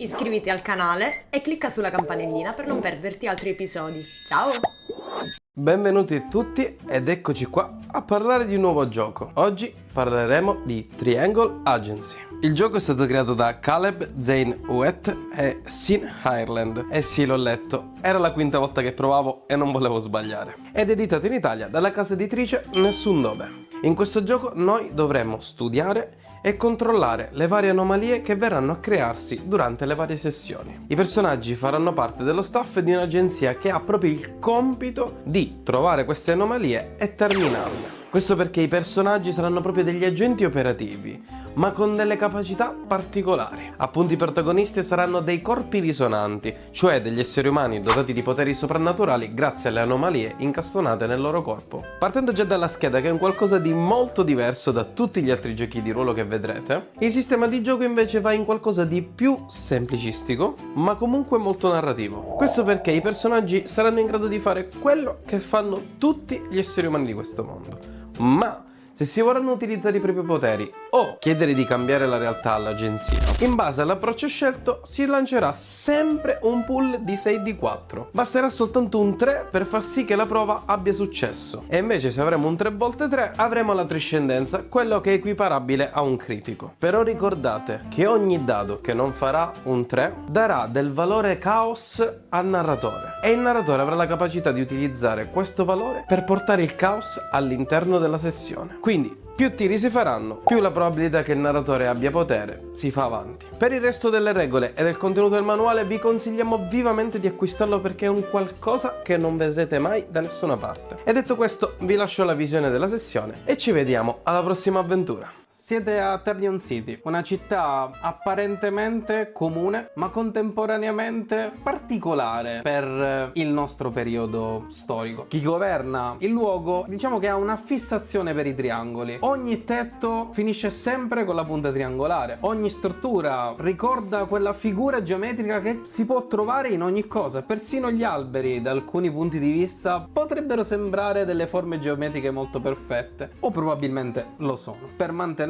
Iscriviti al canale e clicca sulla campanellina per non perderti altri episodi. Ciao! Benvenuti tutti ed eccoci qua a parlare di un nuovo gioco. Oggi parleremo di Triangle Agency. Il gioco è stato creato da Caleb Zane Ouet e Sin Ireland. E sì, l'ho letto, era la quinta volta che provavo e non volevo sbagliare. Ed editato in Italia dalla casa editrice Nessun Dove. In questo gioco noi dovremo studiare e controllare le varie anomalie che verranno a crearsi durante le varie sessioni. I personaggi faranno parte dello staff di un'agenzia che ha proprio il compito di trovare queste anomalie e terminarle. Questo perché i personaggi saranno proprio degli agenti operativi, ma con delle capacità particolari. Appunto, i protagonisti saranno dei corpi risonanti, cioè degli esseri umani dotati di poteri soprannaturali grazie alle anomalie incastonate nel loro corpo. Partendo già dalla scheda, che è un qualcosa di molto diverso da tutti gli altri giochi di ruolo che vedrete, il sistema di gioco invece va in qualcosa di più semplicistico, ma comunque molto narrativo. Questo perché i personaggi saranno in grado di fare quello che fanno tutti gli esseri umani di questo mondo. Ma se si vorranno utilizzare i propri poteri o chiedere di cambiare la realtà all'agenzia, in base all'approccio scelto si lancerà sempre un pool di 6 di 4. Basterà soltanto un 3 per far sì che la prova abbia successo. E invece se avremo un 3x3 avremo la triscendenza, quello che è equiparabile a un critico. Però ricordate che ogni dado che non farà un 3 darà del valore caos al narratore. E il narratore avrà la capacità di utilizzare questo valore per portare il caos all'interno della sessione. Quindi più tiri si faranno, più la probabilità che il narratore abbia potere si fa avanti. Per il resto delle regole e del contenuto del manuale vi consigliamo vivamente di acquistarlo perché è un qualcosa che non vedrete mai da nessuna parte. E detto questo, vi lascio la visione della sessione e ci vediamo alla prossima avventura. Siete a Ternion City, una città apparentemente comune, ma contemporaneamente particolare per il nostro periodo storico. Chi governa il luogo, diciamo che ha una fissazione per i triangoli. Ogni tetto finisce sempre con la punta triangolare. Ogni struttura ricorda quella figura geometrica che si può trovare in ogni cosa. Persino gli alberi, da alcuni punti di vista, potrebbero sembrare delle forme geometriche molto perfette, o probabilmente lo sono. Per mantenere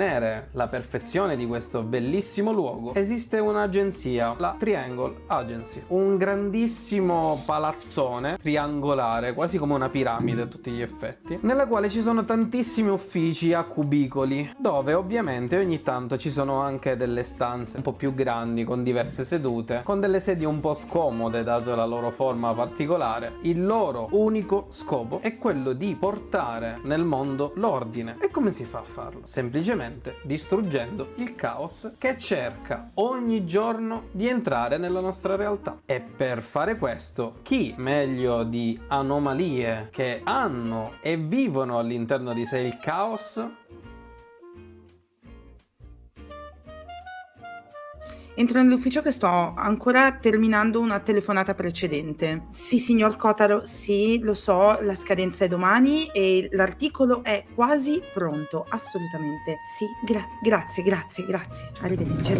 la perfezione di questo bellissimo luogo esiste un'agenzia, la Triangle Agency, un grandissimo palazzone triangolare, quasi come una piramide a tutti gli effetti, nella quale ci sono tantissimi uffici a cubicoli, dove ovviamente ogni tanto ci sono anche delle stanze un po' più grandi con diverse sedute, con delle sedie un po' scomode dato la loro forma particolare. Il loro unico scopo è quello di portare nel mondo l'ordine. E come si fa a farlo? Semplicemente distruggendo il caos che cerca ogni giorno di entrare nella nostra realtà. E per fare questo, chi meglio di anomalie che hanno e vivono all'interno di sé il caos? Entro nell'ufficio che sto ancora terminando una telefonata precedente. Sì, signor Kotaro, sì, lo so, la scadenza è domani e l'articolo è quasi pronto, assolutamente. Sì, grazie. Arrivederci.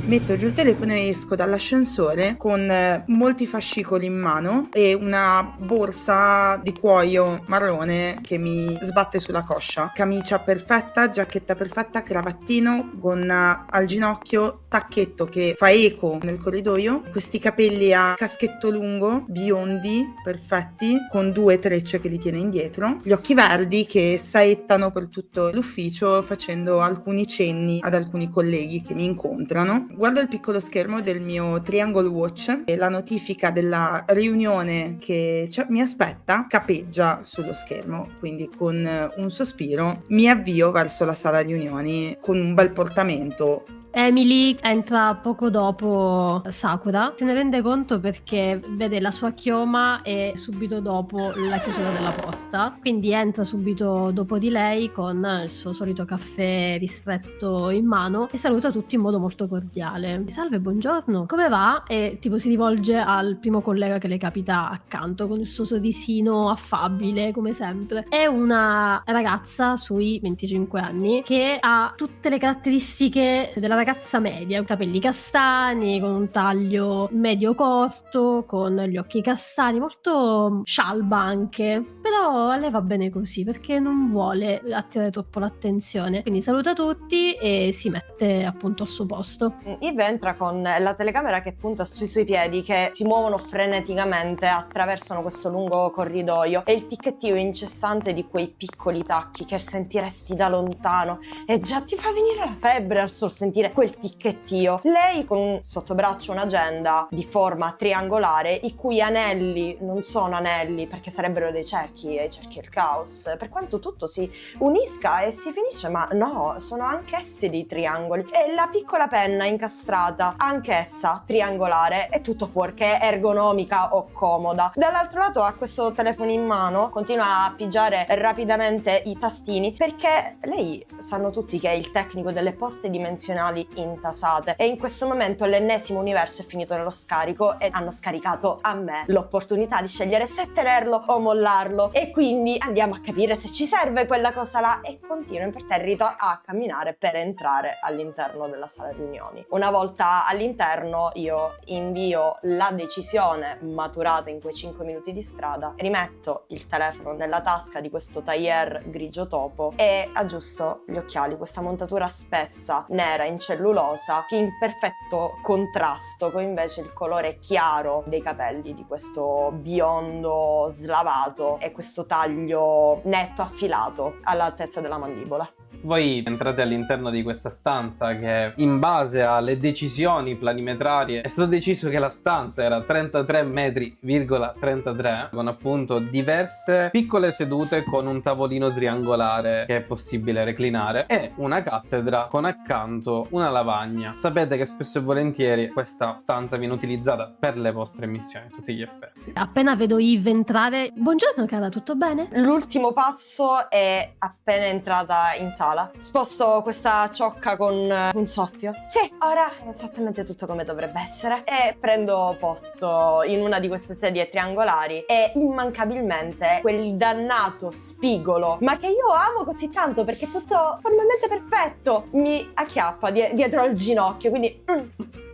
Metto giù il telefono e esco dall'ascensore con molti fascicoli in mano e una borsa di cuoio marrone che mi sbatte sulla coscia. Camicia perfetta, giacchetta perfetta, cravattino, gonna al ginocchio, tacchetto che fa eco nel corridoio, questi capelli a caschetto lungo, biondi, perfetti, con 2 trecce che li tiene indietro, gli occhi verdi che saettano per tutto l'ufficio facendo alcuni cenni ad alcuni colleghi che mi incontrano. Guardo il piccolo schermo del mio Triangle Watch e la notifica della riunione che mi aspetta capeggia sullo schermo, quindi con un sospiro mi avvio verso la sala riunioni con un bel portamento. Emily entra poco dopo Sakura, se ne rende conto perché vede la sua chioma e subito dopo la chiusura della porta, quindi entra subito dopo di lei con il suo solito caffè ristretto in mano e saluta tutti in modo molto cordiale. Salve, buongiorno, come va? E tipo si rivolge al primo collega che le capita accanto con il suo sorrisino affabile come sempre. È una ragazza sui 25 anni che ha tutte le caratteristiche della ragazza media, capelli castani, con un taglio medio corto, con gli occhi castani, molto scialba anche, però a lei va bene così perché non vuole attirare troppo l'attenzione, quindi saluta tutti e si mette appunto al suo posto. Eve entra con la telecamera che punta sui suoi piedi che si muovono freneticamente, attraversano questo lungo corridoio e il ticchettio incessante di quei piccoli tacchi che sentiresti da lontano e già ti fa venire la febbre al sol sentire quel ticchettio. Lei con sotto braccio un'agenda di forma triangolare i cui anelli non sono anelli perché sarebbero dei cerchi e i cerchi è il caos, per quanto tutto si unisca e si finisce, ma no, sono anch'essi dei triangoli e la piccola penna incastrata anch'essa triangolare è tutto fuorché ergonomica o comoda. Dall'altro lato ha questo telefono in mano, continua a pigiare rapidamente i tastini perché lei sanno tutti che è il tecnico delle porte dimensionali intasate e in questo momento l'ennesimo universo è finito nello scarico e hanno scaricato a me l'opportunità di scegliere se tenerlo o mollarlo e quindi andiamo a capire se ci serve quella cosa là e continuo imperterrito a camminare per entrare all'interno della sala riunioni. Una volta all'interno io invio la decisione maturata in quei 5 minuti di strada, rimetto il telefono nella tasca di questo tailleur grigio topo e aggiusto gli occhiali, questa montatura spessa nera in cellulosa che in perfetto contrasto con invece il colore chiaro dei capelli di questo biondo slavato e questo taglio netto affilato all'altezza della mandibola. Voi entrate all'interno di questa stanza che, in base alle decisioni planimetrarie, è stato deciso che la stanza era 33 metri,33, con appunto diverse piccole sedute con un tavolino triangolare che è possibile reclinare e una cattedra con accanto una lavagna. Sapete che spesso e volentieri questa stanza viene utilizzata per le vostre missioni a tutti gli effetti. Appena vedo Eve entrare, buongiorno cara, tutto bene? L'ultimo passo è appena entrata in sala. Sposto questa ciocca con un soffio. Sì, ora è esattamente tutto come dovrebbe essere. E prendo posto in una di queste sedie triangolari e immancabilmente quel dannato spigolo, ma che io amo così tanto perché è tutto formalmente perfetto, mi acchiappa dietro al ginocchio, quindi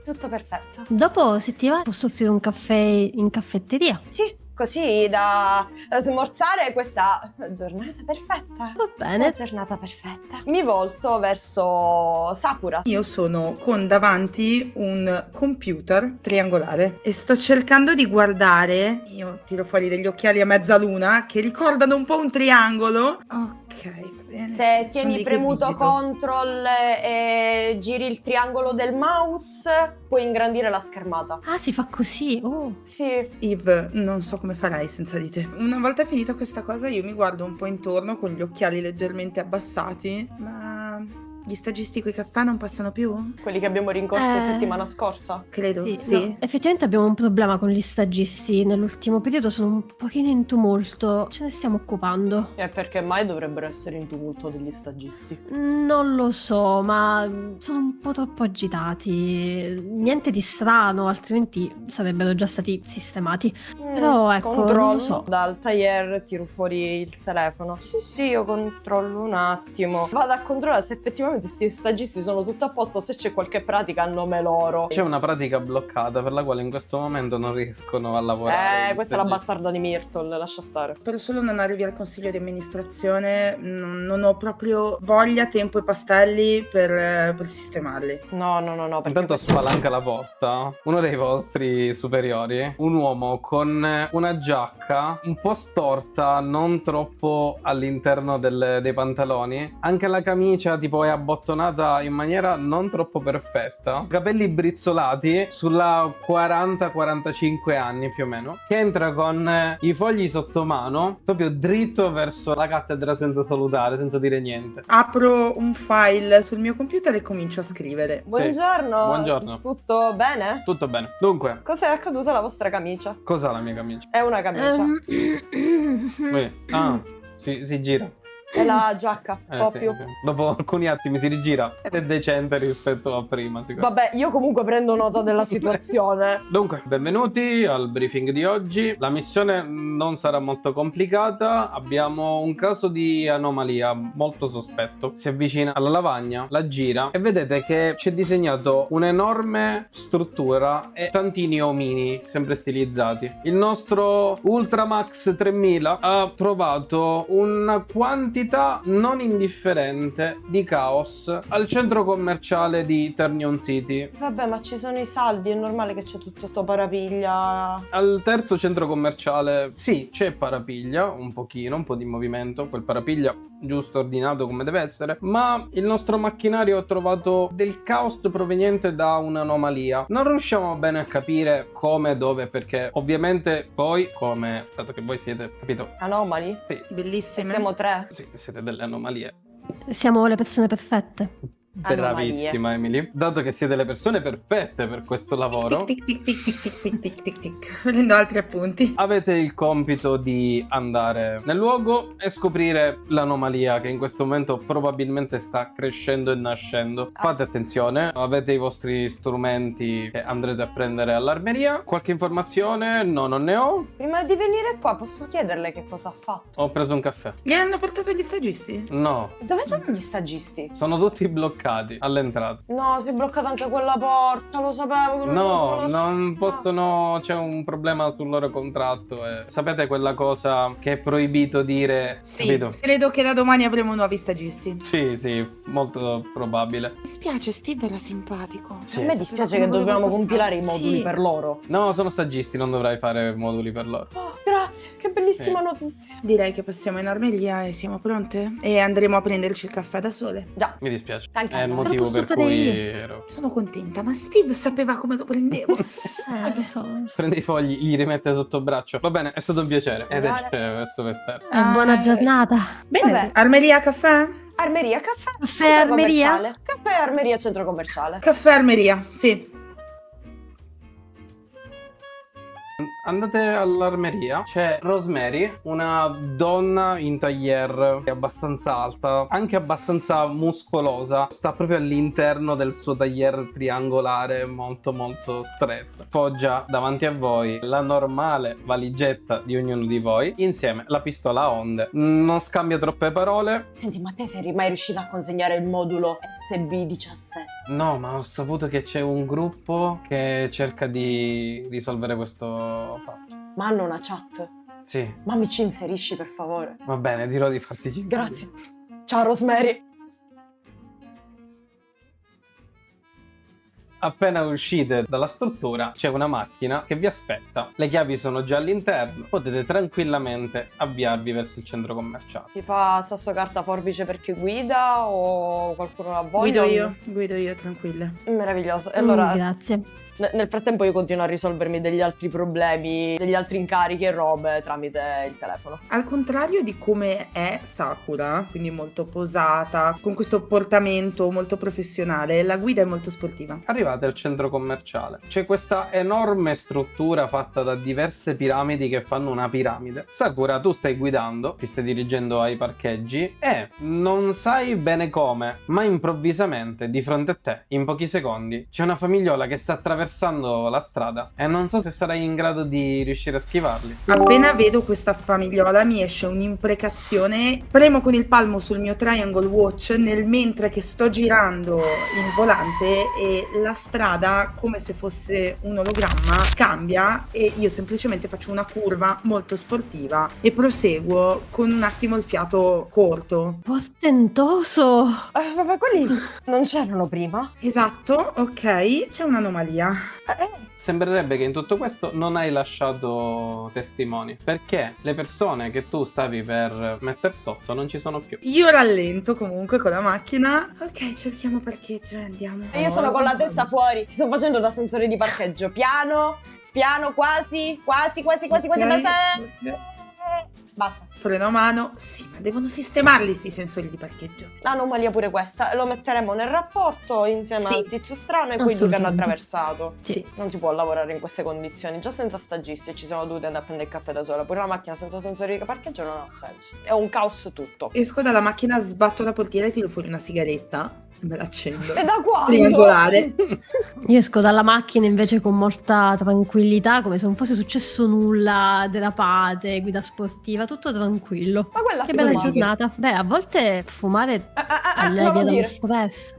tutto perfetto. Dopo se ti va posso offrire un caffè in caffetteria. Sì, così da smorzare questa giornata perfetta. Va bene. Una giornata perfetta. Mi volto verso Sakura. Io sono con davanti un computer triangolare e sto cercando di guardare. Io tiro fuori degli occhiali a mezzaluna che ricordano un po' un triangolo. Ok, va bene. Se sono tieni dei che premuto dico. Control e giri il triangolo del mouse, puoi ingrandire la schermata. Ah, si fa così, oh. Sì. Eve, non so come farai senza di te. Una volta finita questa cosa io mi guardo un po' intorno con gli occhiali leggermente abbassati, ma gli stagisti coi caffè non passano più? Quelli che abbiamo rincorso settimana scorsa. Credo, Sì, sì. no, effettivamente abbiamo un problema con gli stagisti nell'ultimo periodo, sono un pochino in tumulto, ce ne stiamo occupando. E perché mai dovrebbero essere in tumulto degli stagisti? Non lo so, ma sono un po' troppo agitati. Niente di strano, altrimenti sarebbero già stati sistemati. Però ecco, non Controllo. lo so. Dal tailleur tiro fuori il telefono. Sì, io controllo un attimo. Vado a controllare se effettivamente questi stagisti sono tutto a posto, se c'è qualche pratica a nome loro. C'è una pratica bloccata per la quale in questo momento non riescono a lavorare. Questa è la bastarda di Myrtle, lascia stare. Spero solo non arrivi al consiglio di amministrazione, non ho proprio voglia, tempo e pastelli per sistemarli. No, perché Intanto spalanca la porta uno dei vostri superiori, un uomo con una giacca un po' storta, non troppo all'interno dei pantaloni, anche la camicia tipo è abbottonata in maniera non troppo perfetta, capelli brizzolati, sulla 40-45 anni più o meno, che entra con i fogli sotto mano proprio dritto verso la cattedra senza salutare, senza dire niente. Apro un file sul mio computer e comincio a scrivere. Buongiorno. Buongiorno. Tutto bene? Tutto bene. Dunque, Cos'è accaduto alla vostra camicia? cos'ha la mia camicia? È una camicia. Si gira. E la giacca, Sì, proprio. sì. Dopo alcuni attimi si rigira ed è decente rispetto a prima, sicuramente. Vabbè, io comunque prendo nota della situazione. Dunque, benvenuti al briefing di oggi. La missione non sarà molto complicata. Abbiamo un caso di anomalia molto sospetto. Si avvicina alla lavagna, la gira e vedete che c'è disegnato un'enorme struttura e tantini omini, sempre stilizzati. Il nostro Ultramax 3000 ha trovato una quantità non indifferente di caos al centro commerciale di Ternion City. Vabbè, ma ci sono i saldi, è normale che c'è tutto sto parapiglia. Al terzo centro commerciale, sì, c'è parapiglia, un pochino, un po' di movimento, quel parapiglia giusto ordinato come deve essere, ma il nostro macchinario ha trovato del caos proveniente da un'anomalia. Non riusciamo bene a capire come, dove, perché ovviamente poi, come, dato che voi siete, capito? Anomali? Sì, E Bellissime. siamo 3. sì, siete delle anomalie. Siamo le persone perfette. Bravissima Emily. Dato che siete le persone perfette per questo lavoro, Tic tic tic tic tic tic tic tic tic. Prendo altri appunti. avete il compito di andare nel luogo e scoprire l'anomalia che in questo momento probabilmente sta crescendo e nascendo. Fate attenzione, avete i vostri strumenti che andrete a prendere all'armeria. Qualche informazione? No, non ne ho. Prima di venire qua posso chiederle che cosa ha fatto? Ho preso un caffè. Gli hanno portato gli stagisti? No, Dove sono gli stagisti? sono tutti bloccati all'entrata. No, si è bloccata anche quella porta, lo sapevo. No, lo non sapevo. possono. C'è un problema sul loro contratto. E sapete quella cosa che è proibito dire? Sì, Capito? credo che da domani avremo nuovi stagisti. Sì, sì, molto probabile. Mi spiace, Steve era simpatico. Sì. A me dispiace che dobbiamo compilare i moduli Sì. per loro. No, sono stagisti, non dovrai fare moduli per loro. Oh, grazie, che bellissima Sì. notizia. Direi che passiamo in armeria e siamo pronte? E andremo a prenderci il caffè da sole. Già. Mi dispiace. Anche È a il me. motivo Lo posso per fare cui io. ero. Sono contenta, ma Steve sapeva come lo prendevo. Lo so. Prende i fogli, li rimette sotto braccio. Va bene, è stato un piacere. Ed Bene. esce verso l'esterno. Buona giornata. Bene, Vabbè. armeria, caffè? Armeria, caffè, Caffè, centro armeria? commerciale. Caffè, armeria, centro commerciale. Caffè, armeria, sì. Andate all'armeria, c'è Rosemary, una donna in tailleur abbastanza alta, anche abbastanza muscolosa, sta proprio all'interno del suo tailleur triangolare molto molto stretto. Poggia davanti a voi la normale valigetta di ognuno di voi, insieme la pistola a onde. Non scambia troppe parole. Senti, ma te sei mai riuscita a consegnare il modulo SB17? No, ma ho saputo che c'è un gruppo che cerca di risolvere questo fatto. Ma hanno una chat. Sì, Ma mi ci inserisci, per favore? va bene, dirò di farti inserire. Grazie. Ciao, Rosemary. Appena uscite dalla struttura c'è una macchina che vi aspetta, le chiavi sono già all'interno, potete tranquillamente avviarvi verso il centro commerciale. Ti fa sasso carta forbice per chi guida o qualcuno a voglia? Guido io, tranquille. Meraviglioso. E allora, Grazie. nel frattempo io continuo a risolvermi degli altri problemi, degli altri incarichi e robe tramite il telefono. Al contrario di come è Sakura, quindi molto posata, con questo portamento molto professionale, la guida è molto sportiva. Arrivate al centro commerciale, c'è questa enorme struttura fatta da diverse piramidi che fanno una piramide. Sakura, tu stai guidando, ti stai dirigendo ai parcheggi e non sai bene come, ma improvvisamente di fronte a te, in pochi secondi, c'è una famigliola che sta attraversando la strada e non so se sarai in grado di riuscire a schivarli. Appena vedo questa famigliola mi esce un'imprecazione, premo con il palmo sul mio triangle watch nel mentre che sto girando il volante e la strada, come se fosse un ologramma, cambia e io semplicemente faccio una curva molto sportiva e proseguo con un attimo il fiato corto. Portentoso. Vabbè, quelli non c'erano prima? Esatto, ok, c'è un'anomalia. Sembrerebbe che in tutto questo non hai lasciato testimoni, perché le persone che tu stavi per mettere sotto non ci sono più. Io rallento comunque con la macchina. Ok, cerchiamo parcheggio e andiamo. E io sono con la testa fuori. Ti sto facendo da sensore di parcheggio. Piano, piano, quasi. Ok. basta. Freno a mano, sì, ma devono sistemarli sti sensori di parcheggio. Anomalia pure questa, lo metteremo nel rapporto insieme Sì. al tizio strano e quei due che hanno Assolutamente. attraversato. Sì. Non si può lavorare in queste condizioni, già senza stagisti ci siamo dovuti andare a prendere il caffè da sola, pure la macchina senza sensori di parcheggio non ha senso, è un caos tutto. Esco dalla macchina, sbatto la portiera e tiro fuori una sigaretta. Me la accendo. E da quando? Triangolare. Io esco dalla macchina invece con molta tranquillità, come se non fosse successo nulla, derapate, guida sportiva, tutto tranquillo. Ma quella Che bella fumava. giornata. Beh, a volte fumare allevia non lo dallo dire. stress.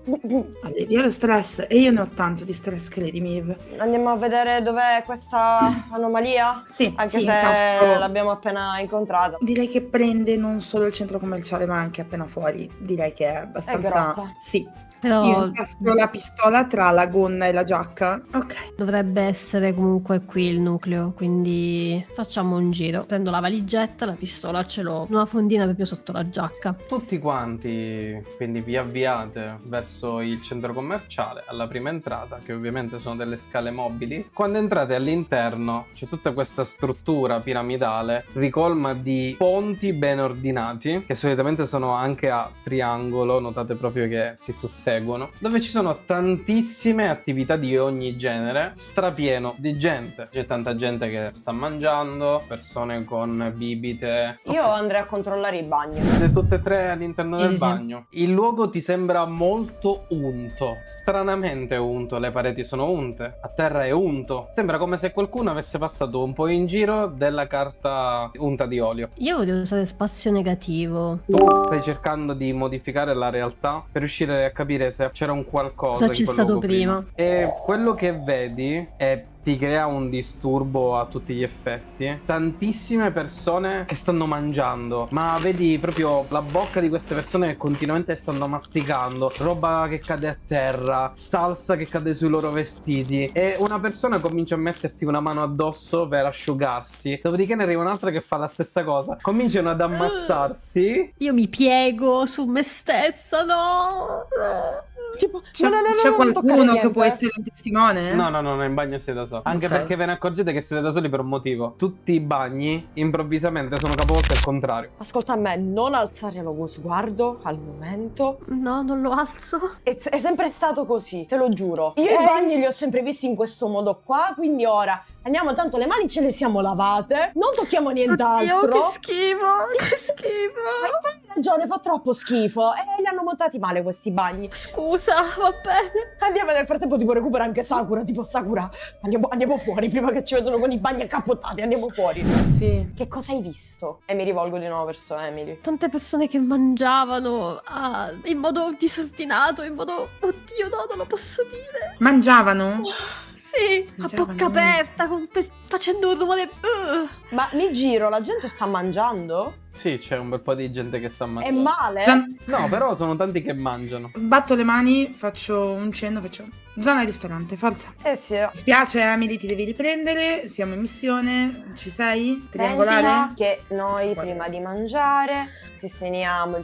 Allevia lo stress. E io ne ho tanto di stress, credimi. Eve. Andiamo a vedere dov'è questa anomalia? Sì, Anche sì, se incastro. l'abbiamo appena incontrata. Direi che prende non solo il centro commerciale, ma anche appena fuori. Direi che è abbastanza. grossa. Sì. Però Io incastro la pistola tra la gonna e la giacca. Ok. dovrebbe essere comunque qui il nucleo, quindi facciamo un giro. Prendo la valigetta, la pistola ce l'ho, una fondina proprio sotto la giacca. Tutti quanti quindi vi avviate verso il centro commerciale alla prima entrata, che ovviamente sono delle scale mobili. Quando entrate all'interno c'è tutta questa struttura piramidale ricolma di ponti ben ordinati, che solitamente sono anche a triangolo, notate proprio che si susseguono, dove ci sono tantissime attività di ogni genere, strapieno di gente. C'è tanta gente che sta mangiando, persone con bibite. Io andrei a controllare i bagni. Siete tutte e tre all'interno del Sì. bagno. Il luogo ti sembra molto unto, stranamente unto, le pareti sono unte, a terra è unto. Sembra come se qualcuno avesse passato un po' in giro della carta unta di olio. Io voglio usare spazio negativo. Tu stai cercando di modificare la realtà per riuscire a capire se c'era un qualcosa Cosa in c'è quel stato luogo prima. E quello che vedi è ti crea un disturbo a tutti gli effetti. Tantissime persone che stanno mangiando, ma vedi proprio la bocca di queste persone che continuamente stanno masticando, roba che cade a terra, salsa che cade sui loro vestiti, e una persona comincia a metterti una mano addosso per asciugarsi, dopodiché ne arriva un'altra che fa la stessa cosa, cominciano ad ammassarsi. Io mi piego su me stessa, no! Tipo, C'è, no, c'è non toccare qualcuno niente. che può essere un testimone? No, in bagno siete da soli. Anche Ok. perché ve ne accorgete che siete da soli per un motivo. Tutti i bagni improvvisamente sono capovolti al contrario. Ascolta a me, non alzare lo sguardo al momento. No, non lo alzo. È sempre stato così, te lo giuro. Io i bagni li ho sempre visti in questo modo qua, quindi ora andiamo, tanto le mani ce le siamo lavate, non tocchiamo nient'altro. Oddio, che schifo, che schifo. Hai ragione, fa troppo schifo. E li hanno montati male questi bagni. Scusa, va bene. Andiamo nel frattempo, tipo recupera anche Sakura, tipo Sakura, andiamo fuori prima che ci vedono con i bagni accapottati, andiamo fuori. Sì. Che cosa hai visto? E mi rivolgo di nuovo verso Emily. Tante persone che mangiavano in modo disordinato, in modo... Oddio, no, non lo posso dire. Mangiavano? Sì, a Mangiavano. bocca aperta, facendo un rumore... Ma mi giro, la gente sta mangiando? Sì, c'è un bel po' di gente che sta È mangiando. male? No, però sono tanti che mangiano. Batto le mani, faccio un cenno, faccio zona ristorante, forza. Eh sì. Mi spiace Emily, ti devi riprendere, siamo in missione, ci sei? Triangolare? Pensa che noi Guarda. prima di mangiare sistemiamo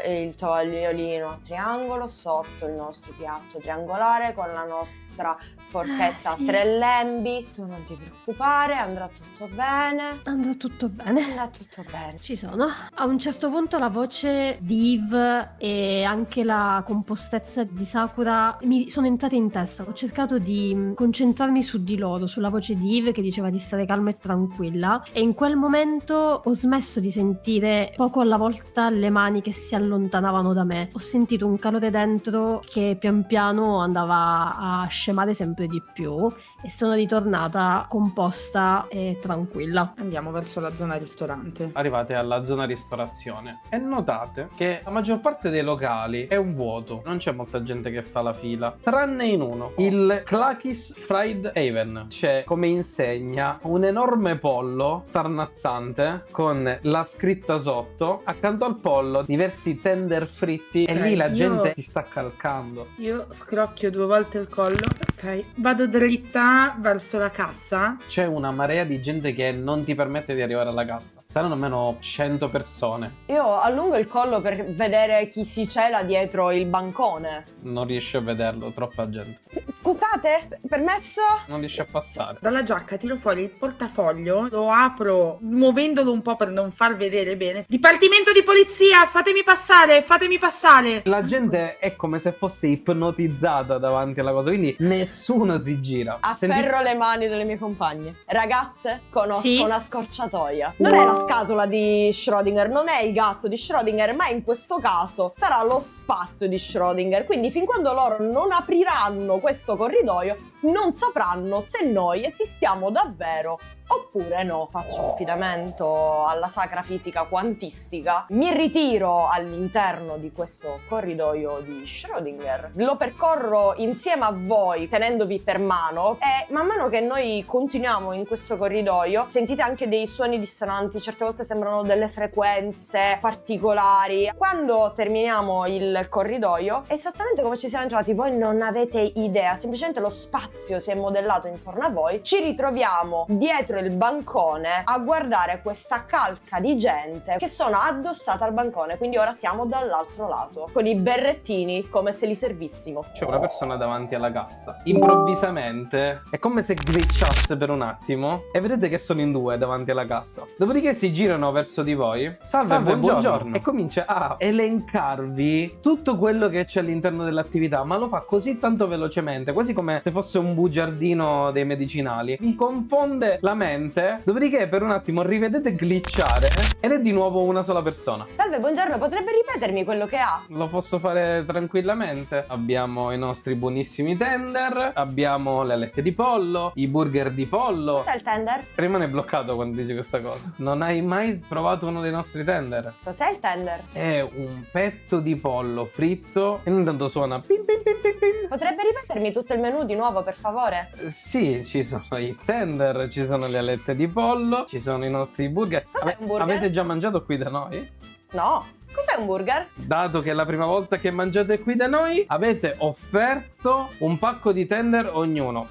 il tovagliolino a triangolo sotto il nostro piatto triangolare con la nostra forchetta sì. a tre lembi. Tu non ti preoccupare, andrà tutto bene. Andrà tutto bene. Andrà tutto bene. Ci sono. A un certo punto la voce di Eve e anche la compostezza di Sakura mi sono entrate in testa. Ho cercato di concentrarmi su di loro, sulla voce di Eve che diceva di stare calma e tranquilla, e in quel momento ho smesso di sentire poco alla volta le mani che si allontanavano da me. Ho sentito un calore dentro che pian piano andava a scemare sempre di più e sono ritornata composta e tranquilla. Andiamo verso la zona ristorante. Arrivate alla zona ristorazione e notate che la maggior parte dei locali è un vuoto, non c'è molta gente che fa la fila, tranne in uno, il Clackis Fried Haven. C'è come insegna un enorme pollo starnazzante con la scritta sotto, accanto al pollo diversi tender fritti, e Ok, lì la io- gente si sta calcando. Io scrocchio 2 volte il collo Ok, vado dritta verso la cassa. C'è una marea di gente che non ti permette di arrivare alla cassa. Saranno almeno 100 persone. Io allungo il collo per vedere chi si cela dietro il bancone. Non riesci a vederlo, troppa gente. Scusate, permesso? Non riesci a passare. Dalla giacca tiro fuori il portafoglio, lo apro muovendolo un po' per non far vedere bene. Dipartimento di polizia, fatemi passare, fatemi passare. La gente è come se fosse ipnotizzata davanti alla cosa, quindi nessuno si gira. Afferro le mani delle mie compagne. Ragazze, conosco Sì? una scorciatoia. Non è la scatola di Schrödinger, non è il gatto di Schrödinger, ma in questo caso sarà lo spazio di Schrödinger. Quindi fin quando loro non apriranno questo corridoio, non sapranno se noi esistiamo davvero oppure no. Faccio affidamento alla sacra fisica quantistica, mi ritiro all'interno di questo corridoio di Schrödinger, lo percorro insieme a voi tenendovi per mano e man mano che noi continuiamo in questo corridoio sentite anche dei suoni dissonanti, certe volte sembrano delle frequenze particolari. Quando terminiamo il corridoio, esattamente come ci siamo entrati, voi non avete idea, semplicemente lo spazio si è modellato intorno a voi, ci ritroviamo dietro il bancone a guardare questa calca di gente che sono addossata al bancone, quindi ora siamo dall'altro lato con i berrettini come se li servissimo. C'è una persona davanti alla cassa. Improvvisamente è come se glitchasse per un attimo e vedete che sono in due davanti alla cassa. Dopodiché si girano verso di voi. Salve, buongiorno. E comincia a elencarvi tutto quello che c'è all'interno dell'attività, ma lo fa così tanto velocemente, quasi come se fosse un bugiardino dei medicinali. Vi confonde la mente, dopodiché per un attimo rivedete glitchare ed è di nuovo una sola persona. Salve, buongiorno, potrebbe ripetermi quello che ha? Lo posso fare tranquillamente. Abbiamo i nostri buonissimi tender, abbiamo le alette di pollo, i burger di pollo. Cos'è il tender? Rimane bloccato quando dici questa cosa. Non hai mai provato uno dei nostri tender? Cos'è il tender? È un petto di pollo fritto e intanto suona pim pim pim pim pim. Potrebbe ripetermi tutto il menù di nuovo, per favore? Sì, ci sono i tender, ci sono le alette di pollo, ci sono i nostri burger. Cos'è un burger? Avete già mangiato qui da noi? No. Cos'è un burger? Dato che è la prima volta che mangiate qui da noi, avete offerto un pacco di tender ognuno.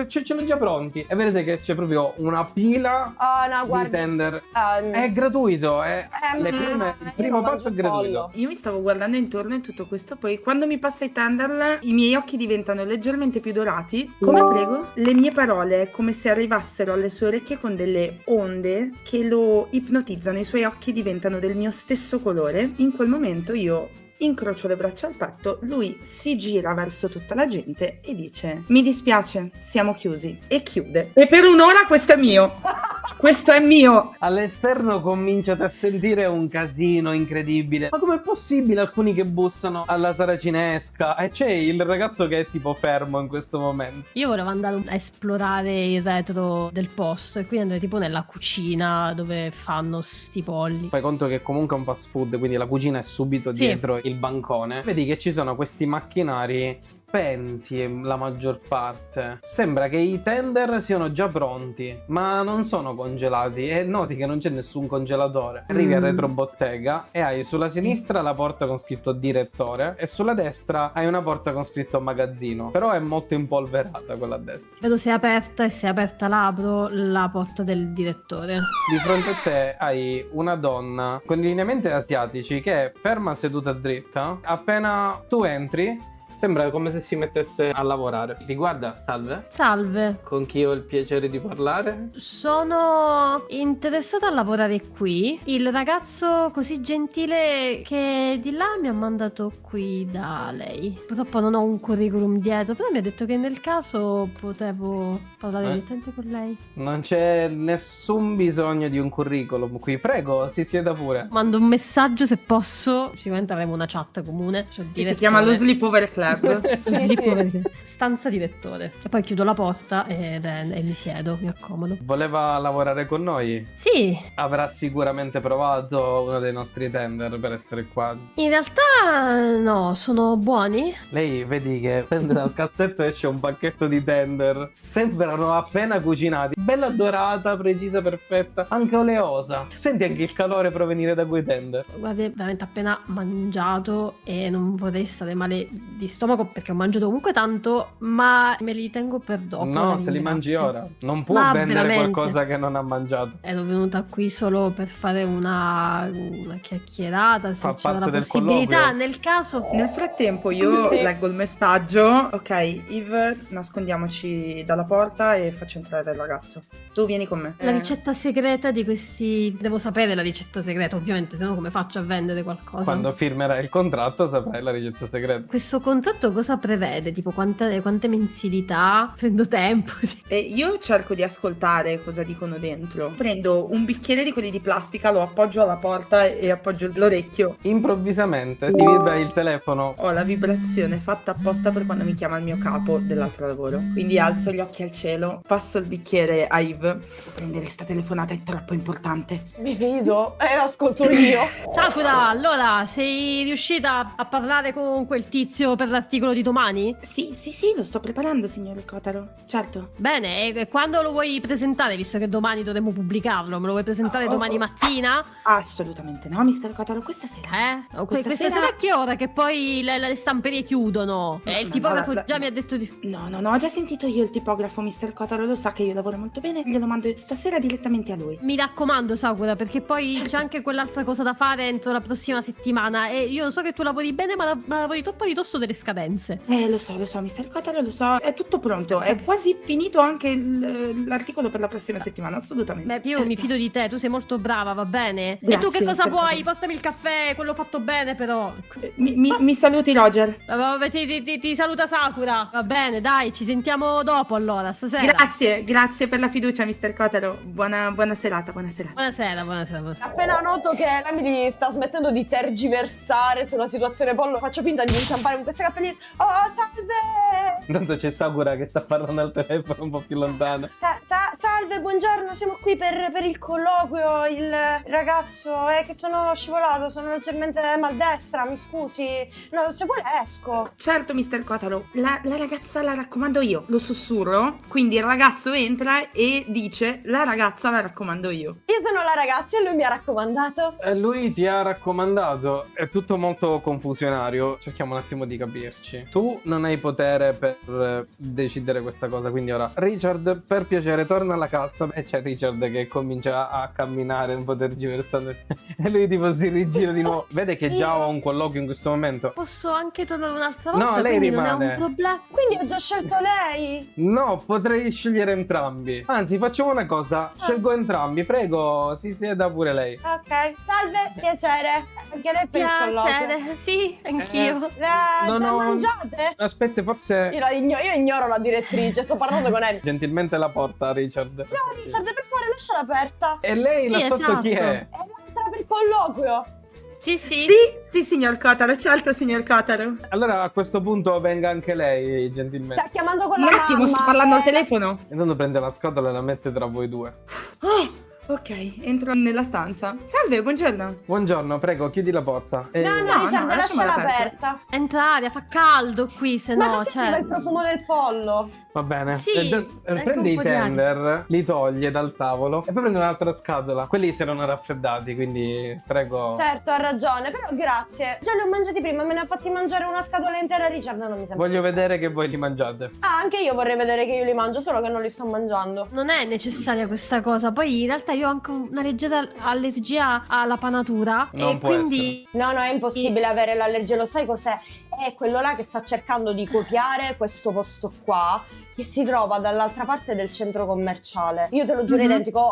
Ce l'ho già pronti. E vedete che c'è proprio una pila Oh, no, di guardi. tender. È gratuito. Il io primo non pacco mangio è gratuito. pollo. Io mi stavo guardando intorno in tutto questo, poi quando mi passa i tender i miei occhi diventano leggermente più dorati. Come prego? Le mie parole come se arrivassero alle sue orecchie con delle onde che lo ipnotizzano, i suoi occhi diventano del mio stesso colore. In quel momento io incrocio le braccia al petto, lui si gira verso tutta la gente e dice: mi dispiace, siamo chiusi. E chiude. E per un'ora questo è mio. Questo è mio. All'esterno cominciate a sentire un casino incredibile. Ma com'è possibile alcuni che bussano alla saracinesca? E c'è il ragazzo che è tipo fermo in questo momento. Io volevo andare a esplorare il retro del posto e quindi andare tipo nella cucina dove fanno sti polli. Fai conto che comunque è un fast food, quindi la cucina è subito Sì. dietro il bancone. Vedi che ci sono questi macchinari spenti la maggior parte. Sembra che i tender siano già pronti, ma non sono congelati e noti che non c'è nessun congelatore. Arrivi al retrobottega e hai sulla sinistra la porta con scritto direttore e sulla destra hai una porta con scritto magazzino, però è molto impolverata quella a destra. Vedo se è aperta e se è aperta l'apro la porta del direttore. Di fronte a te hai una donna con lineamenti asiatici che è ferma seduta dritta. Appena tu entri sembra come se si mettesse a lavorare. Ti guarda: salve, Salve, con chi ho il piacere di parlare? sono interessata a lavorare qui. Il ragazzo così gentile che di là mi ha mandato qui da lei. Purtroppo non ho un curriculum dietro, però mi ha detto che nel caso potevo parlare direttamente con lei. Non c'è nessun bisogno di un curriculum qui, prego, si sieda pure. Mando un messaggio se posso. Sicuramente avremo una chat comune. Cioè, Si chiama lo Sleepover Club. Stanza direttore. E poi chiudo la porta e mi siedo, mi accomodo. Voleva lavorare con noi? Sì, Avrà sicuramente provato uno dei nostri tender per essere qua. in realtà no, sono buoni. Lei vedi che prende dal cassetto e esce un pacchetto di tender. Sembrano appena cucinati. Bella dorata, precisa, perfetta, anche oleosa. Senti anche il calore provenire da quei tender. Guarda, veramente appena mangiato e non vorrei stare male stomaco perché ho mangiato comunque tanto, ma me li tengo per dopo. No, se li mangi ora. Non può Ma vendere veramente? qualcosa che non ha mangiato. Ero venuta qui solo per fare una chiacchierata, se Fa c'era la parte del possibilità, colloquio? nel caso... Nel frattempo io Sì. leggo il messaggio. Ok, Yves, nascondiamoci dalla porta e faccio entrare il ragazzo. Tu vieni con me. La ricetta segreta di questi... Devo sapere la ricetta segreta, ovviamente, se no come faccio a vendere qualcosa? Quando firmerai il contratto saprai la ricetta segreta. Questo contratto cosa prevede? Tipo quante mensilità? Prendo tempo? E io cerco di ascoltare cosa dicono dentro. Prendo un bicchiere di quelli di plastica, lo appoggio alla porta e appoggio l'orecchio. Improvvisamente ti vibra il telefono. Ho la vibrazione fatta apposta per quando mi chiama il mio capo dell'altro lavoro. Quindi alzo gli occhi al cielo, passo il bicchiere a Yves. Devo prendere sta telefonata, è troppo importante. Mi fido e ascolto io. Sakura, allora, sei riuscita a parlare con quel tizio per l'articolo di domani? Sì, lo sto preparando, signor Kotaro. Certo. Bene, e quando lo vuoi presentare, visto che domani dovremo pubblicarlo? Me lo vuoi presentare domani mattina? Assolutamente no, mister Kotaro, questa sera. O questa sera a che ora? Che poi le stamperie chiudono. No, Il no, tipografo no, già no. mi ha detto di... No, ho già sentito io il tipografo, mister Kotaro, lo sa che io lavoro molto bene, glielo mando stasera direttamente a lui. Mi raccomando, Sakura, perché poi c'è anche quell'altra cosa da fare entro la prossima settimana. E io so che tu lavori bene, ma lavori troppo a ridosso delle scadenze. Lo so, mister Kotaro, lo so, è tutto pronto, è quasi finito anche l'articolo per la prossima settimana, assolutamente. Beh, io Certo. mi fido di te, tu sei molto brava, va bene? E Grazie, tu che cosa certo. vuoi? Portami il caffè, quello fatto bene, però. Mi saluti, Roger. Vabbè, ti saluta Sakura. Va bene, dai, ci sentiamo dopo allora, stasera. Grazie per la fiducia, mister Kotaro. Buona serata, buona serata. Buonasera. Appena noto che l'Emily sta smettendo di tergiversare sulla situazione pollo, faccio finta di inciampare con questi cappellini. Oh, salve! Intanto c'è Sakura che sta parlando al telefono un po' più lontano. Salve, buongiorno, siamo qui per il colloquio. Il ragazzo è che sono scivolato, sono leggermente maldestra, mi scusi. No, se vuole esco. Certo, mister Kotaro, la ragazza la raccomando io, lo sussurro, quindi il ragazzo entra e dice la ragazza la raccomando io. Io sono la ragazza e lui mi ha raccomandato. E lui ti ha raccomandato. È tutto molto confusionario. Cerchiamo un attimo di capirci. Tu non hai potere per decidere questa cosa. Quindi ora, Richard, per piacere, torna alla cassa. E c'è Richard che comincia a camminare un po' tergiversando. E lui tipo si rigira di nuovo. Vede che già ho un colloquio in questo momento. Posso anche tornare un'altra volta? No, lei quindi rimane. non è un problema. Quindi ho già scelto lei. No, potrei scegliere entrambi. Anzi, facciamo una cosa. Scelgo entrambi. Prego, si sieda pure lei. Ok, salve, piacere. Anche lei per il colloquio. Piacere, sì, anch'io. Già mangiate? Aspetta, forse... Io ignoro la direttrice, sto parlando con lei. Gentilmente la porta, Richard. No, Richard, per favore, lasciala aperta. E lei là Sì, sotto chi esatto. è? È l'altra per il colloquio. Sì. Sì, signor Kotaro, certo, signor Kotaro. Allora a questo punto venga anche lei, gentilmente. Sta chiamando con Un la attimo, mamma. sto parlando al telefono. Intanto prende la scatola e la mette tra voi due. Oh, ok, entro nella stanza. Salve, buongiorno. Buongiorno, prego, chiudi la porta. No, No, Richard, no, lasciala lasciamela aperta. Entra aria, fa caldo qui, se Ma no, non si sente il profumo del pollo. Va bene. Sì, anche Prende un i po' di aria. tender, li toglie dal tavolo e poi prende un'altra scatola. Quelli si erano raffreddati, quindi prego. Certo, ha ragione, però grazie. Già li ho mangiati prima, me ne ha fatti mangiare una scatola intera. Richard non mi sembra. Voglio vedere che voi li mangiate. Ah, anche io vorrei vedere che io li mangio, solo che non li sto mangiando. Non è necessaria questa cosa. Poi in realtà io ho anche una leggera allergia alla panatura. Non e può quindi No, è impossibile avere l'allergia, lo sai cos'è? È quello là che sta cercando di copiare questo posto qua, che si trova dall'altra parte del centro commerciale. Io te lo giuro identico,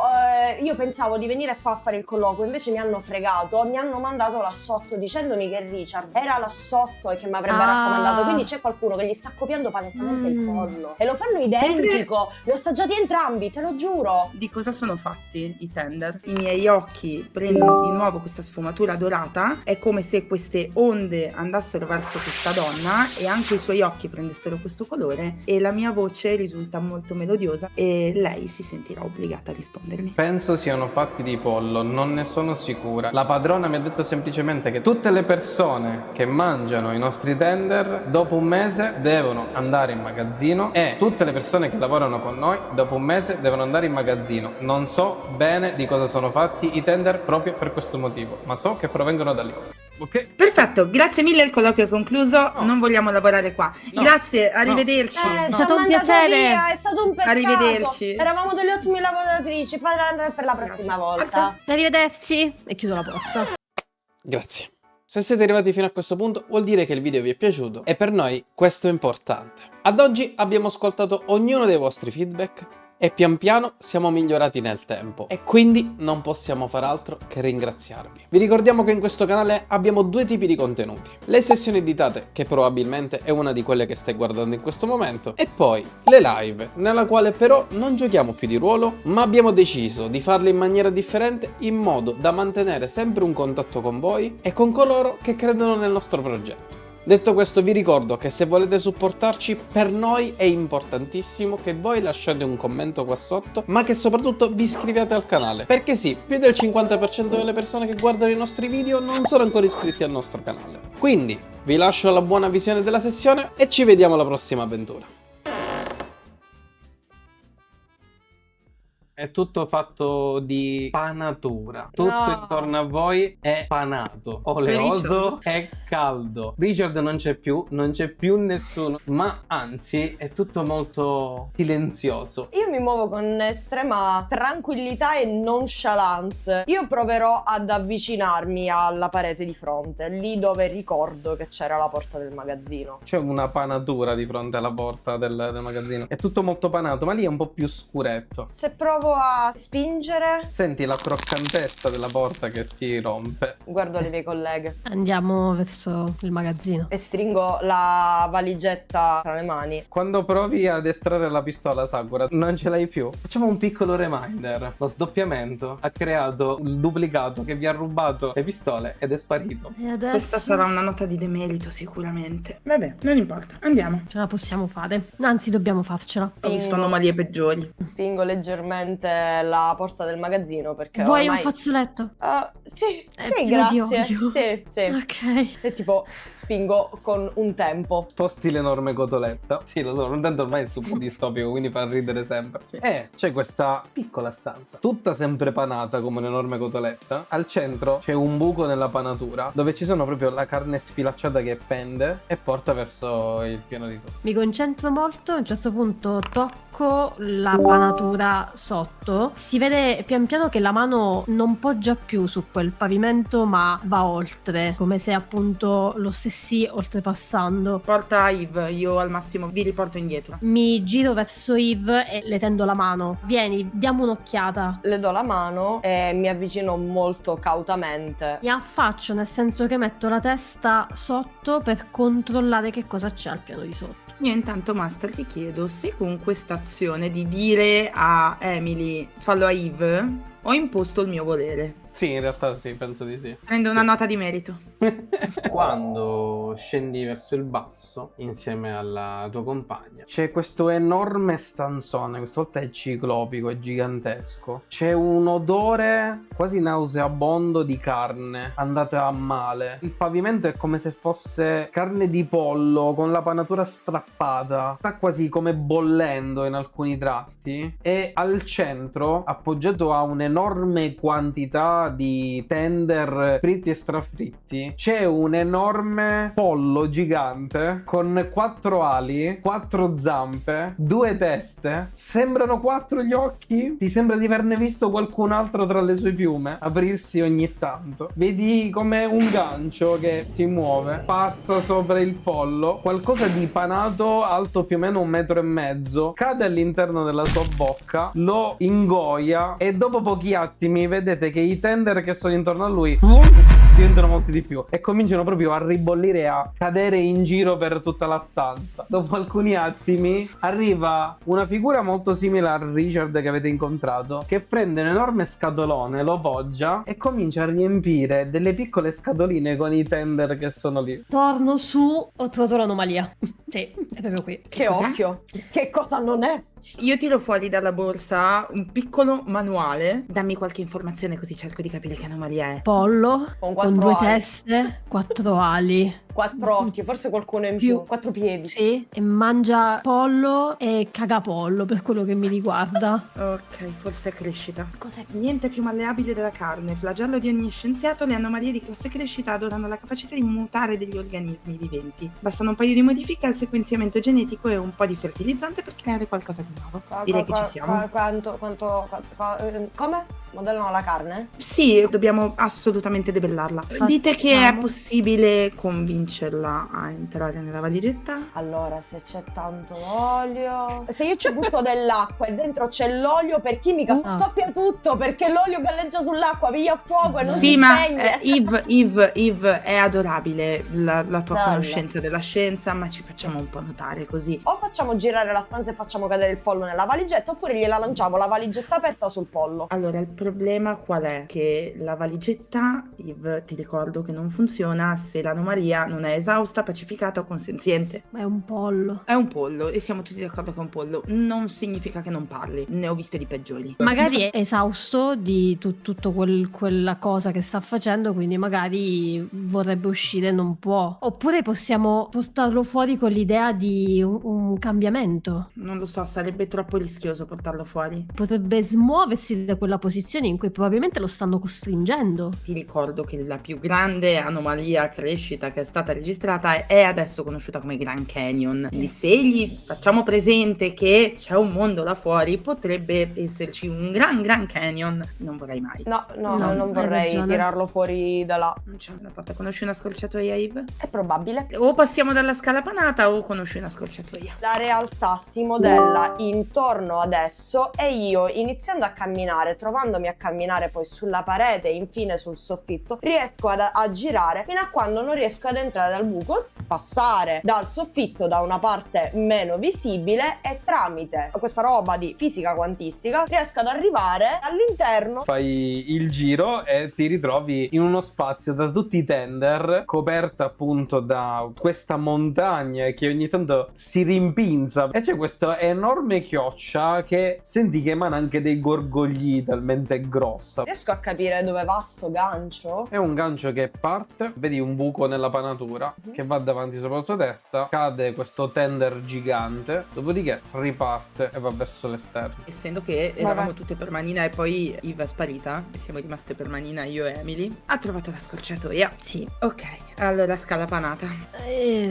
io pensavo di venire qua a fare il colloquio, invece mi hanno fregato, mi hanno mandato là sotto dicendomi che Richard era là sotto e che mi avrebbe raccomandato, quindi c'è qualcuno che gli sta copiando palesemente il pollo. E lo fanno identico, li ho assaggiati entrambi, te lo giuro. Di cosa sono fatti i tender? I miei occhi prendono di nuovo questa sfumatura dorata, è come se queste onde andassero verso questa donna e anche i suoi occhi prendessero questo colore e la mia voce risulta molto melodiosa e lei si sentirà obbligata a rispondermi. Penso siano fatti di pollo, non ne sono sicura. La padrona mi ha detto semplicemente che tutte le persone che mangiano i nostri tender dopo un mese devono andare in magazzino e tutte le persone che lavorano con noi dopo un mese devono andare in magazzino. Non so bene di cosa sono fatti i tender proprio per questo motivo, ma so che provengono da lì. Ok. Perfetto, grazie mille, il colloquio è concluso, No. non vogliamo lavorare qua. No. Grazie, arrivederci. È ci stato ha un mandato piacere. via, è stato un peccato. Arrivederci. Eravamo delle ottime lavoratrici, per la prossima volta. Arrivederci e chiudo la porta. Grazie. Se siete arrivati fino a questo punto vuol dire che il video vi è piaciuto e per noi questo è importante. Ad oggi abbiamo ascoltato ognuno dei vostri feedback e pian piano siamo migliorati nel tempo e quindi non possiamo far altro che ringraziarvi. Vi ricordiamo che in questo canale abbiamo due tipi di contenuti: le sessioni editate, che probabilmente è una di quelle che stai guardando in questo momento, e poi le live, nella quale però non giochiamo più di ruolo, ma abbiamo deciso di farle in maniera differente in modo da mantenere sempre un contatto con voi e con coloro che credono nel nostro progetto. Detto questo, vi ricordo che se volete supportarci, per noi è importantissimo che voi lasciate un commento qua sotto, ma che soprattutto vi iscriviate al canale. Perché sì, più del 50% delle persone che guardano i nostri video non sono ancora iscritti al nostro canale. Quindi, vi lascio alla buona visione della sessione e ci vediamo alla prossima avventura. È tutto fatto di panatura. Tutto No. intorno a voi è panato, oleoso e caldo. Richard non c'è più, non c'è più nessuno, ma anzi è tutto molto silenzioso. Io mi muovo con estrema tranquillità e nonchalance. Io proverò ad avvicinarmi alla parete di fronte, lì dove ricordo che c'era la porta del magazzino. C'è una panatura di fronte alla porta del magazzino. È tutto molto panato, ma lì è un po' più scuretto. Se provo a spingere, Senti la croccantezza della porta che ti rompe. guardo le mie colleghe Andiamo verso il magazzino. e stringo la valigetta tra le mani. Quando provi ad estrarre la pistola, Sakura, non ce l'hai più. Facciamo un piccolo reminder. Lo sdoppiamento ha creato il duplicato che vi ha rubato le pistole ed è sparito. E adesso Questa sarà una nota di demerito sicuramente. Vabbè, non importa, andiamo. ce la possiamo fare. Anzi, dobbiamo farcela. Ho visto anomalie peggiori. Spingo leggermente la porta del magazzino perché Vuoi ormai... un fazzoletto? Sì, sì, pieno di grazie. olio. Sì, sì. Ok. E tipo spingo con un tempo. Sposti l'enorme cotoletta. Sì, lo so, tanto ormai è super distopico, quindi fa ridere sempre. Sì. E c'è questa piccola stanza, tutta sempre panata come un'enorme cotoletta. Al centro c'è un buco nella panatura dove ci sono proprio la carne sfilacciata che pende e porta verso il piano di sotto. Mi concentro molto, a un certo punto tocco la panatura sotto. Si vede pian piano che la mano non poggia più su quel pavimento ma va oltre, come se appunto lo stessi oltrepassando. Porta Yves, io al massimo vi riporto indietro. Mi giro verso Yves e le tendo la mano. Vieni, diamo un'occhiata. Le do la mano e mi avvicino molto cautamente. Mi affaccio, nel senso che metto la testa sotto per controllare che cosa c'è al piano di sotto. Io intanto, Master, ti chiedo se con questa azione di dire a Emily fallo a Yves ho imposto il mio volere. Sì, in realtà sì, penso di sì. Prendo una nota di merito. Quando scendi verso il basso insieme alla tua compagna c'è questo enorme stanzone, questa volta è ciclopico, è gigantesco. C'è un odore quasi nauseabondo di carne andata a male. Il pavimento è come se fosse carne di pollo con la panatura strappata, sta quasi come bollendo in alcuni tratti, e al centro, appoggiato a un'enorme quantità di tender fritti e strafritti, c'è un enorme pollo gigante con 4 ali, 4 zampe, 2 teste. Sembrano 4 gli occhi. Ti sembra di averne visto qualcun altro tra le sue piume aprirsi ogni tanto. Vedi come un gancio che si muove, passa sopra il pollo, qualcosa di panato alto più o meno 1,5 metri, cade all'interno della sua bocca, lo ingoia e dopo pochi attimi vedete che i tender che sono intorno a lui diventano molti di più e cominciano proprio a ribollire e a cadere in giro per tutta la stanza. Dopo alcuni attimi arriva una figura molto simile a Richard che avete incontrato, che prende un enorme scatolone, lo poggia e comincia a riempire delle piccole scatoline con i tender che sono lì. Torno su, ho trovato l'anomalia. Sì, è proprio qui. Che Cos'è? occhio! Che cosa non è? Io tiro fuori dalla borsa un piccolo manuale. Dammi qualche informazione così cerco di capire che anomalia è. Pollo Con con 4 2 ali. teste, 4 ali. 4 occhi, forse qualcuno in più. 4 piedi. Sì, e mangia pollo e caga pollo per quello che mi riguarda. Ok, forse è crescita. Cos'è? Niente più malleabile della carne, flagello di ogni scienziato, le anomalie di classe crescita adorano la capacità di mutare degli organismi viventi. Bastano un paio di modifiche al sequenziamento genetico e un po' di fertilizzante per creare qualcosa di nuovo. Direi che ci siamo. Come? Modellano la carne? Sì, dobbiamo assolutamente debellarla. Dite che è Facciamo. possibile convincerla a entrare nella valigetta? Allora, se c'è tanto olio... Se io ci butto dell'acqua e dentro c'è l'olio per chimica, No. scoppia tutto perché l'olio galleggia sull'acqua, piglia fuoco e non Sì, si ma spegne. Yves, è adorabile la tua Bella. conoscenza della scienza, ma ci facciamo un po' notare così. O facciamo girare la stanza e facciamo cadere il pollo nella valigetta, oppure gliela lanciamo la valigetta aperta sul pollo. Allora, il problema qual è? Che la valigetta, Yves, ti ricordo che non funziona se l'anomalia non è esausta, pacificata o consenziente. Ma è un pollo. È un pollo e siamo tutti d'accordo che è un pollo. Non significa che non parli, ne ho viste di peggiori. Magari è esausto di tutto quella cosa che sta facendo, quindi magari vorrebbe uscire e non può. Oppure possiamo portarlo fuori con l'idea di un cambiamento. Non lo so, sarebbe troppo rischioso portarlo fuori. Potrebbe smuoversi da quella posizione in cui probabilmente lo stanno costringendo. Ti ricordo che la più grande anomalia a crescita che è stata registrata è adesso conosciuta come Grand Canyon. Quindi se gli facciamo presente che c'è un mondo là fuori, potrebbe esserci un Grand Canyon. Non vorrei mai. No, No, non hai vorrei ragione. tirarlo fuori da là. Non c'è una porta. Conosci una scorciatoia, Yves? È probabile. O passiamo dalla scala panata o conosci una scorciatoia. La realtà si modella intorno ad esso e io, iniziando a camminare, trovandomi a camminare poi sulla parete e infine sul soffitto, riesco a girare fino a quando non riesco ad entrare dal buco, passare dal soffitto da una parte meno visibile e tramite questa roba di fisica quantistica riesco ad arrivare all'interno. Fai il giro e ti ritrovi in uno spazio da tutti i tender, coperta appunto da questa montagna che ogni tanto si rimpinza e c'è questa enorme chioccia che senti che emana anche dei gorgogli talmente grossa. Riesco a capire dove va sto gancio? È un gancio che parte, vedi un buco nella panatura che va davanti sopra la tua testa, cade questo tender gigante, dopodiché riparte e va verso l'esterno. Essendo che eravamo tutte per manina e poi Yves è sparita, e siamo rimaste per manina io e Emily, ha trovato la scorciatoia. Sì. Ok, allora scala panata.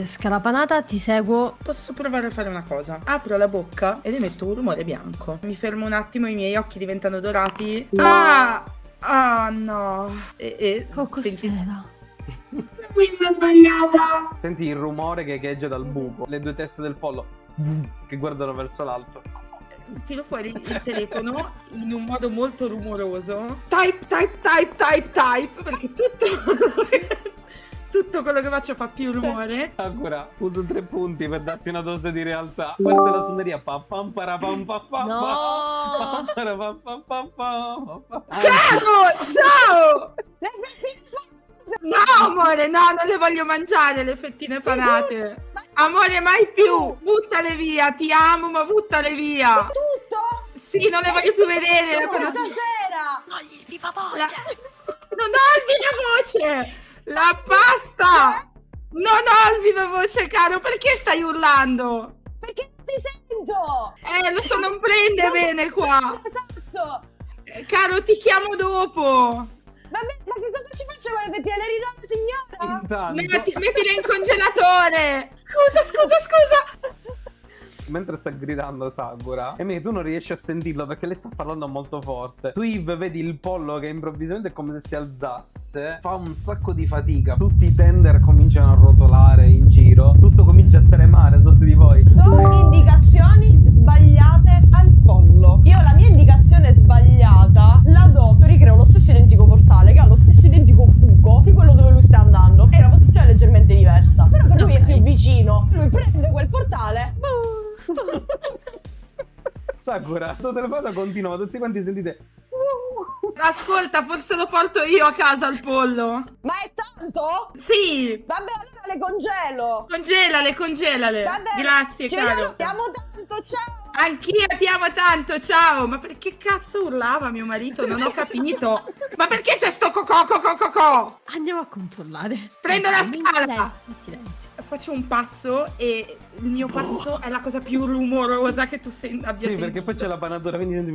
Scalapanata, ti seguo. Posso provare a fare una cosa. Apro la bocca ed emetto un rumore bianco. Mi fermo un attimo, i miei occhi diventano dorati. Ah! Ah no. Cos'era? Frequenza sbagliata. Senti il rumore che echeggia dal buco, le due teste del pollo che guardano verso l'alto. Tiro fuori il telefono in un modo molto rumoroso. Type, perché tutto quello che faccio fa più rumore. Ancora, uso 3 punti per darti una dose di realtà. Questa è la suoneria. Pa pam para pam pa pa No! pa para pam pam pam pam pa. Caro, ciao! No, amore, no, non le voglio mangiare le fettine panate. Amore, mai più. Buttale via, ti amo, ma buttale via. Tutto? Sì, non le voglio più vedere. Questa sera! Non ho il viva voce. La pasta. Non ho il viva voce, caro. Perché stai urlando? Perché non ti sento? Lo so, non prende bene qua. Esatto! Caro, ti chiamo dopo. Vabbè, ma che cosa ci faccio con le fettine? Le ridò alla signora? Intanto, Mettile in congelatore. Scusa. mentre sta gridando Sakura, Emi, tu non riesci a sentirlo perché lei sta parlando molto forte. Tu, Yves, vedi il pollo che improvvisamente è come se si alzasse, fa un sacco di fatica. Tutti i tender cominciano a rotolare in giro, tutto comincia a tremare sotto di voi. Do indicazioni sbagliate al pollo. Io la mia indicazione sbagliata la do, ricreo lo stesso identico portale che ha lo stesso identico buco di quello dove lui sta andando. È una posizione leggermente diversa, però per lui è più vicino. Lui prende quel portale. Sakura, il tuo telefono continua, tutti quanti sentite. Ascolta, forse lo porto io a casa il pollo. Ma è tanto? Sì. Vabbè, allora le congelo. Congelale. Vabbè, Grazie, ci caro. vediamo tanto, ciao. Anch'io ti amo tanto, ciao! Ma perché cazzo urlava mio marito? Non ho capito. Ma perché c'è sto cocò? Andiamo a controllare. Prendo la scala! In silenzio. Faccio un passo e il mio passo è la cosa più rumorosa che tu abbia Sì, sentito. perché poi c'è la panatura, quindi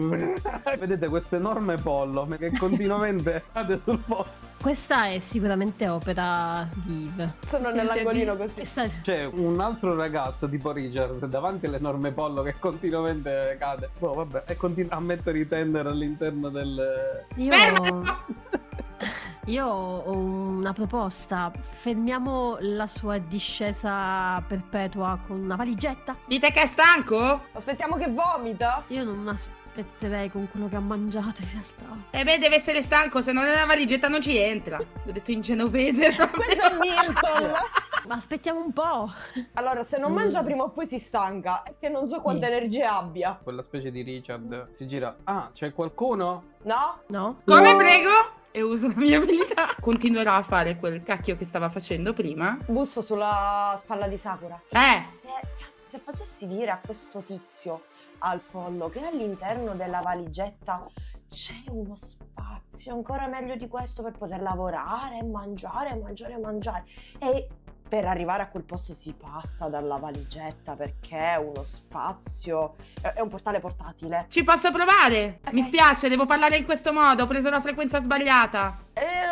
vedete questo enorme pollo che continuamente cade sul posto. Questa è sicuramente opera di Yves. Sono nell'angolino così. Questa C'è un altro ragazzo tipo Richard davanti all'enorme pollo che continuamente cade. Oh, vabbè, e continua a mettere i tender all'interno del... Io ho una proposta. Fermiamo la sua discesa perpetua con una valigetta. Dite che è stanco? Aspettiamo che vomita. Io non aspetterei con quello che ha mangiato in realtà. E beh, deve essere stanco, se non è la valigetta non ci entra. L'ho detto in genovese. Questo è Milton. Ma aspettiamo un po'. Allora, se non mangia prima o poi si stanca. È che non so quanta energia abbia. Quella specie di Richard si gira. Ah, c'è qualcuno? No? No? Come prego? E uso la mia abilità. Continuerà a fare quel cacchio che stava facendo prima. Busso sulla spalla di Sakura. Se facessi dire a questo tizio, al pollo, che all'interno della valigetta c'è uno spazio ancora meglio di questo per poter lavorare, mangiare. E per arrivare a quel posto si passa dalla valigetta perché è uno spazio, è un portale portatile. Ci posso provare? Mi spiace, devo parlare in questo modo, ho preso la frequenza sbagliata.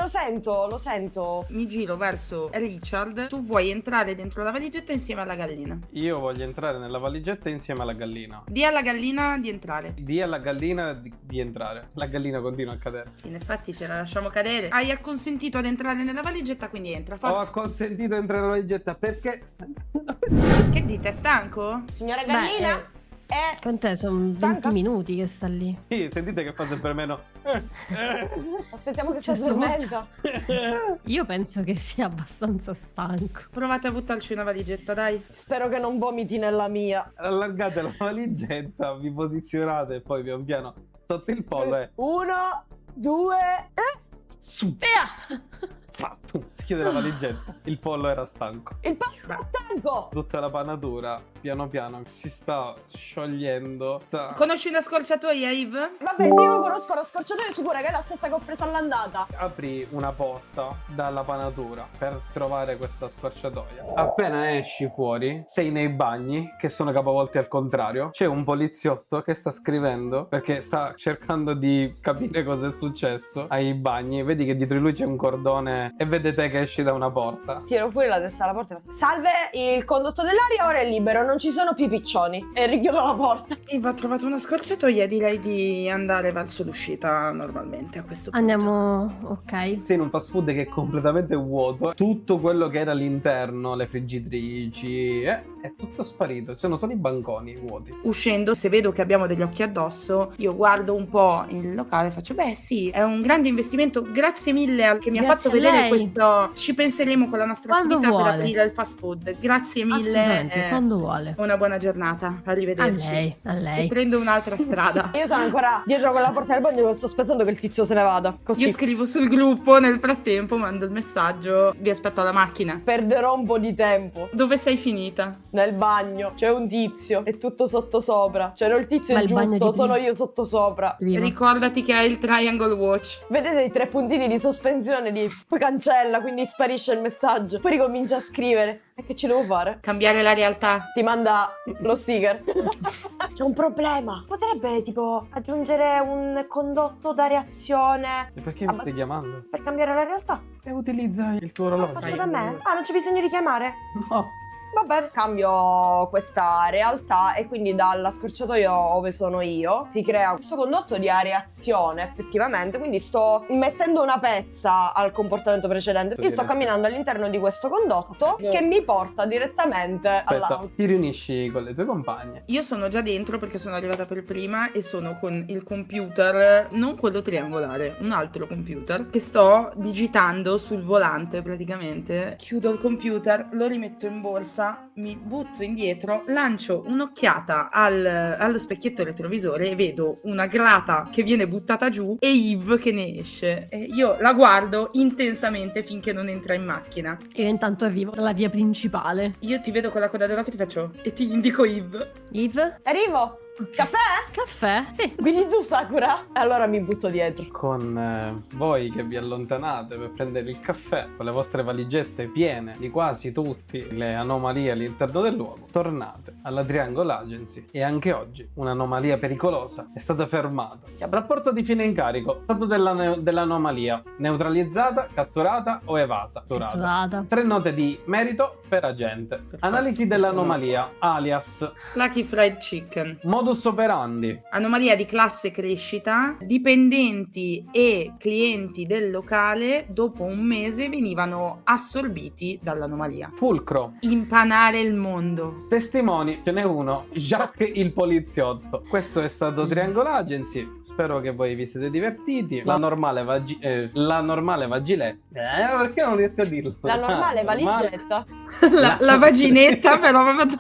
Lo sento. Mi giro verso Richard. Tu vuoi entrare dentro la valigetta insieme alla gallina. Io voglio entrare nella valigetta insieme alla gallina. Di alla gallina di entrare. Dì alla gallina di entrare. La gallina continua a cadere. Sì, in effetti ce la lasciamo cadere. Hai acconsentito ad entrare nella valigetta, quindi entra. Ho Forza. acconsentito di entrare nella valigetta perché... Che dite, è stanco? Signora gallina? Con te sono Stanca? 20 minuti che sta lì. Sì, sentite che fa sempre meno. Aspettiamo che si Certo, addormenta. Io penso che sia abbastanza stanco. Provate a buttarci una valigetta, dai. Spero che non vomiti nella mia. Allargate la valigetta, vi posizionate e poi pian piano sotto il pollo e... 1, 2, Su! Via! Si chiude la valigetta. Il pollo era stanco. il stanco. Tutta la panatura piano piano si sta sciogliendo. Conosci una scorciatoia, Yves? Vabbè, io conosco la scorciatoia sicura che è la stessa che ho preso all'andata. Apri una porta dalla panatura per trovare questa scorciatoia. Appena esci fuori, sei nei bagni che sono capovolti al contrario. C'è un poliziotto che sta scrivendo perché sta cercando di capire cosa è successo ai bagni. Vedi che dietro di lui c'è un cordone e vedete che esci da una porta. Tiro fuori la testa dalla porta e faccio: salve, il condotto dell'aria ora è libero, non ci sono più piccioni. E richiudo la porta. Yves ha trovato una scorciatoia, direi di andare verso l'uscita normalmente a questo punto. Andiamo, ok. Sei in un fast food che è completamente vuoto. Tutto quello che era all'interno, le friggitrici, è tutto sparito. Sono solo i banconi vuoti. Uscendo, se vedo che abbiamo degli occhi addosso, io guardo un po' il locale e faccio: beh sì, è un grande investimento, grazie mille al che mi ha Grazie fatto a vedere lei. questo. Ci penseremo con la nostra Quando attività vuole. per aprire il fast food. Grazie mille. Assolutamente, quando vuole. Una buona giornata, A arrivederci. lei, a E lei. prendo un'altra strada. Io sono ancora dietro quella porta del bagno che sto aspettando che il tizio se ne vada. Così Io scrivo sul gruppo, nel frattempo mando il messaggio: vi aspetto alla macchina. perderò un po' di tempo. Dove sei finita? Nel bagno c'è un tizio, è tutto sottosopra. Cioè, no, il tizio Ma è il bagno giusto, di sono prima. io sottosopra. Prima. Ricordati che hai il triangle watch. Vedete i 3 puntini di sospensione di poi cancella, quindi sparisce il messaggio. Poi ricomincia a scrivere. E che ci devo fare? Cambiare la realtà. Ti manda lo sticker. C'è un problema. Potrebbe tipo aggiungere un condotto da reazione E perché mi stai chiamando? per cambiare la realtà. E utilizza il tuo orologio. Faccio da me? Ah, non c'è bisogno di chiamare? No. Va bene, cambio questa realtà e quindi dalla scorciatoia dove sono io si crea questo condotto di areazione effettivamente, quindi sto mettendo una pezza al comportamento precedente. Io sto camminando all'interno di questo condotto che mi porta direttamente Aspetta, all'auto. ti riunisci con le tue compagne. Io sono già dentro perché sono arrivata per prima e sono con il computer, non quello triangolare, un altro computer che sto digitando sul volante praticamente. Chiudo il computer, lo rimetto in borsa, mi butto indietro, lancio un'occhiata allo specchietto retrovisore e vedo una grata che viene buttata giù e Yves che ne esce. E io la guardo intensamente finché non entra in macchina. Io intanto arrivo dalla via principale. Io ti vedo con la coda dell'occhio e ti faccio e ti indico Yves. Yves? Arrivo! Caffè? Caffè? Sì. Quindi tu, Sakura? Allora mi butto dietro. Con voi che vi allontanate per prendere il caffè, con le vostre valigette piene di quasi tutte le anomalie all'interno del luogo, tornate alla Triangle Agency e anche oggi un'anomalia pericolosa è stata fermata. Rapporto di fine incarico, stato dell'anomalia: neutralizzata, catturata o evasa? Catturata. 3 note di merito per agente. Perfetto. Analisi dell'anomalia, alias Lucky Fried Chicken. modus operandi. Anomalia di classe crescita, dipendenti e clienti del locale dopo un mese venivano assorbiti dall'anomalia. Fulcro. Impanare il mondo. Testimoni, ce n'è uno, Jacques il poliziotto. Questo è stato Triangle Agency. Spero che voi vi siete divertiti. La normale vagiletta. Perché non riesco a dirlo? La normale valigetta. La vaginetta però proprio...